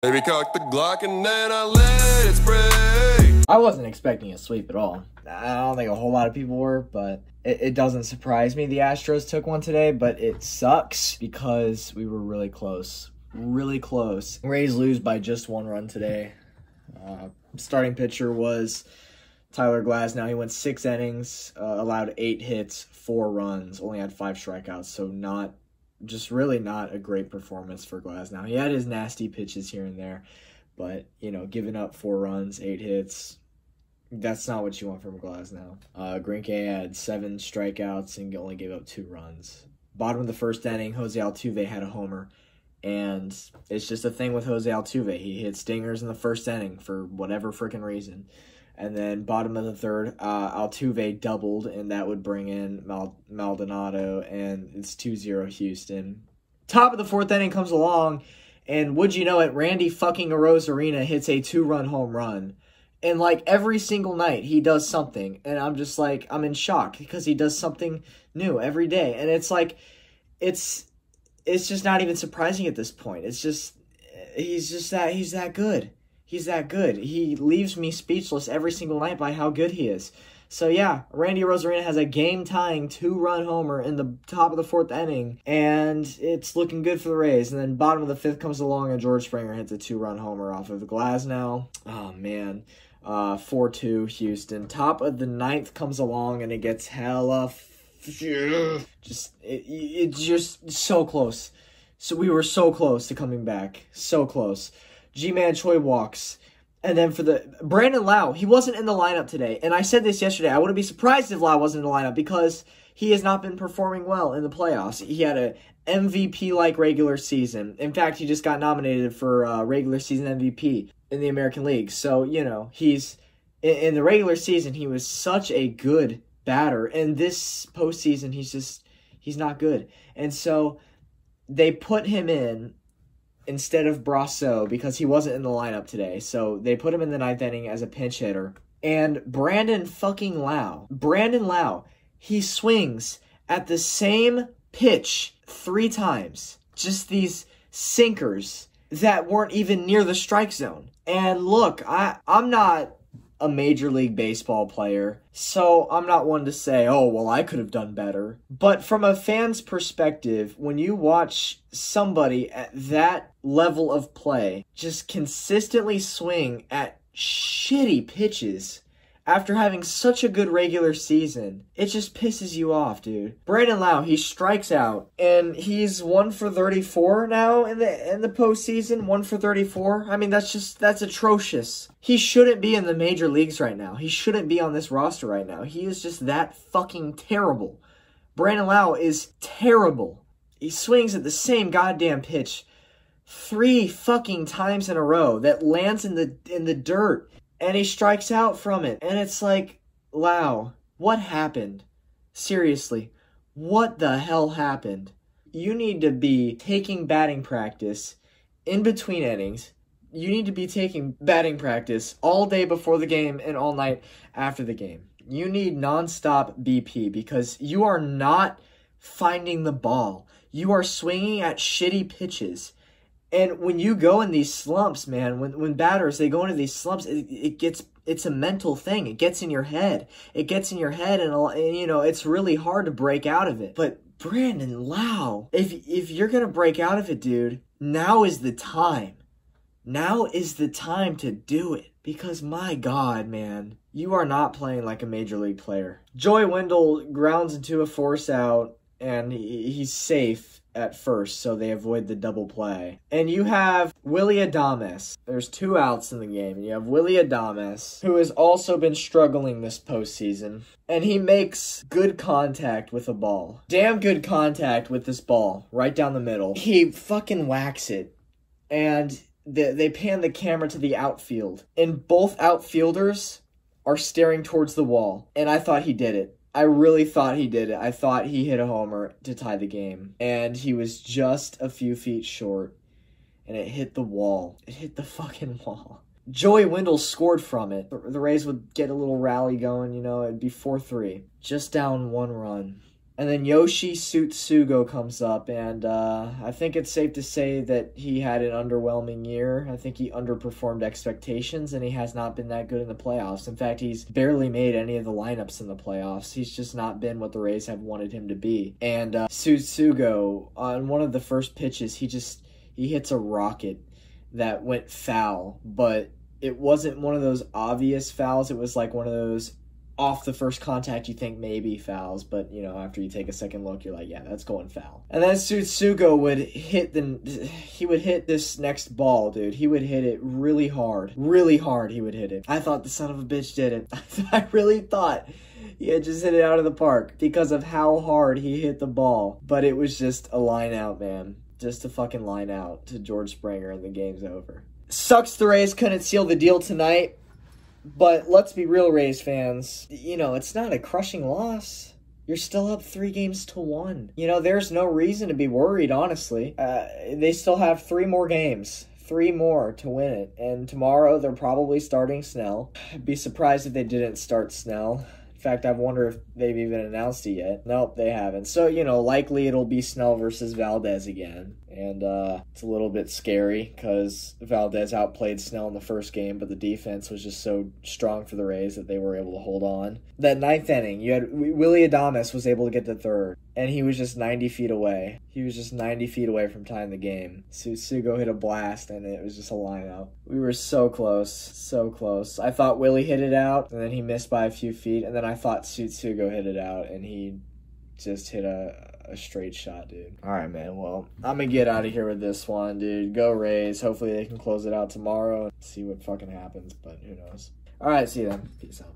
Baby, cock the Glock and then I let it spray. I wasn't expecting a sweep at all. I don't think a whole lot of people were, but it doesn't surprise me the Astros took one today, but it sucks because we were really close. Really close. Rays lose by just 1 run today. Starting pitcher was Tyler Glasnow. He went 6 innings, allowed 8 hits, 4 runs, only had 5 strikeouts, so really not a great performance for Glasnow. He had his nasty pitches here and there, but, giving up 4 runs, 8 hits, that's not what you want from Glasnow. Greinke had 7 strikeouts and only gave up 2 runs. Bottom of the first inning, Jose Altuve had a homer, and it's just a thing with Jose Altuve. He hit stingers in the first inning for whatever freaking reason. And then bottom of the third, Altuve doubled, and that would bring in Maldonado, and it's 2-0 Houston. Top of the 4th inning comes along, and would you know it, Randy fucking Arozarena hits a 2-run home run. And like every single night, he does something, and I'm just like, I'm in shock because he does something new every day. And it's like, it's just not even surprising at this point. It's just, he's that good. He's that good. He leaves me speechless every single night by how good he is. So yeah, Randy Arozarena has a game-tying 2-run homer in the top of the 4th inning, and it's looking good for the Rays. And then bottom of the 5th comes along, and George Springer hits a 2-run homer off of the Glasnow. Oh man, 4-2 Houston. Top of the 9th comes along, and it gets hella it's just so close. So we were so close to coming back, so close. Ji-Man Choi walks. And then for the Brandon Lau, he wasn't in the lineup today. And I said this yesterday. I wouldn't be surprised if Lau wasn't in the lineup because he has not been performing well in the playoffs. He had a MVP-like regular season. In fact, he just got nominated for regular season MVP in the American League. So, he's in the regular season, he was such a good batter. And this postseason, he's not good. And so they put him in instead of Brasso because he wasn't in the lineup today. So they put him in the 9th inning as a pinch hitter. And Brandon Lau, he swings at the same pitch 3 times. Just these sinkers that weren't even near the strike zone. And look, I'm not a Major League Baseball player, so I'm not one to say, oh, well, I could have done better. But from a fan's perspective, when you watch somebody at that level of play just consistently swing at shitty pitches after having such a good regular season, it just pisses you off, dude. Brandon Lau, he strikes out, and he's 1 for 34 now in the postseason. 1 for 34. I mean, that's atrocious. He shouldn't be in the major leagues right now. He shouldn't be on this roster right now. He is just that fucking terrible. Brandon Lau is terrible. He swings at the same goddamn pitch 3 fucking times in a row that lands in the dirt. And he strikes out from it. And it's like, Lau, what happened? Seriously, what the hell happened? You need to be taking batting practice in between innings. You need to be taking batting practice all day before the game and all night after the game. You need nonstop BP because you are not finding the ball. You are swinging at shitty pitches. And when you go in these slumps, man, when batters, they go into these slumps, it's a mental thing. It gets in your head. It gets in your head, and it's really hard to break out of it. But Brandon Lau, if you're going to break out of it, dude, now is the time. Now is the time to do it. Because, my God, man, you are not playing like a major league player. Joey Wendell grounds into a force out, and he's safe at first, so they avoid the double play. And you have Willy Adames. There's 2 outs in the game, and you have Willy Adames, who has also been struggling this postseason. And he makes good contact with the ball. Damn good contact with this ball, right down the middle. He fucking whacks it. And they pan the camera to the outfield. And both outfielders are staring towards the wall. And I thought he did it. I really thought he did it. I thought he hit a homer to tie the game. And he was just a few feet short. And it hit the wall. It hit the fucking wall. Joey Wendell scored from it. The Rays would get a little rally going, it'd be 4-3. Just down 1 run. And then Yoshi Tsutsugo comes up, and I think it's safe to say that he had an underwhelming year. I think he underperformed expectations, and he has not been that good in the playoffs. In fact, he's barely made any of the lineups in the playoffs. He's just not been what the Rays have wanted him to be. And Tsutsugo, on one of the first pitches, he hits a rocket that went foul, but it wasn't one of those obvious fouls. It was like one of those off the first contact you think maybe fouls, but you know, after you take a second look, you're like, yeah, that's going foul. And then Tsutsugo would hit this next ball, dude. He would hit it really hard he would hit it. I thought the son of a bitch did it. I really thought he had just hit it out of the park because of how hard he hit the ball, but it was just a line out, man. Just a fucking line out to George Springer, and the game's over. Sucks the Rays couldn't seal the deal tonight, but let's be real, Rays fans. You know, it's not a crushing loss. You're still up 3-1. You know, there's no reason to be worried, honestly. They still have 3 more games. 3 more to win it. And tomorrow, they're probably starting Snell. I'd be surprised if they didn't start Snell. In fact, I wonder if they've even announced it yet. Nope, they haven't. So, you know, likely it'll be Snell versus Valdez again. And it's a little bit scary because Valdez outplayed Snell in the first game, but the defense was just so strong for the Rays that they were able to hold on. That 9th inning, you had Willy Adames was able to get to 3rd, and he was just 90 feet away. He was just 90 feet away from tying the game. Tsutsugo hit a blast, and it was just a line out. We were so close, so close. I thought Willie hit it out, and then he missed by a few feet, and then I thought Tsutsugo hit it out, and he just hit a straight shot, dude. All right, man. Well, I'm going to get out of here with this one, dude. Go Rays. Hopefully they can close it out tomorrow and see what fucking happens, but who knows. All right, see you then. Peace out.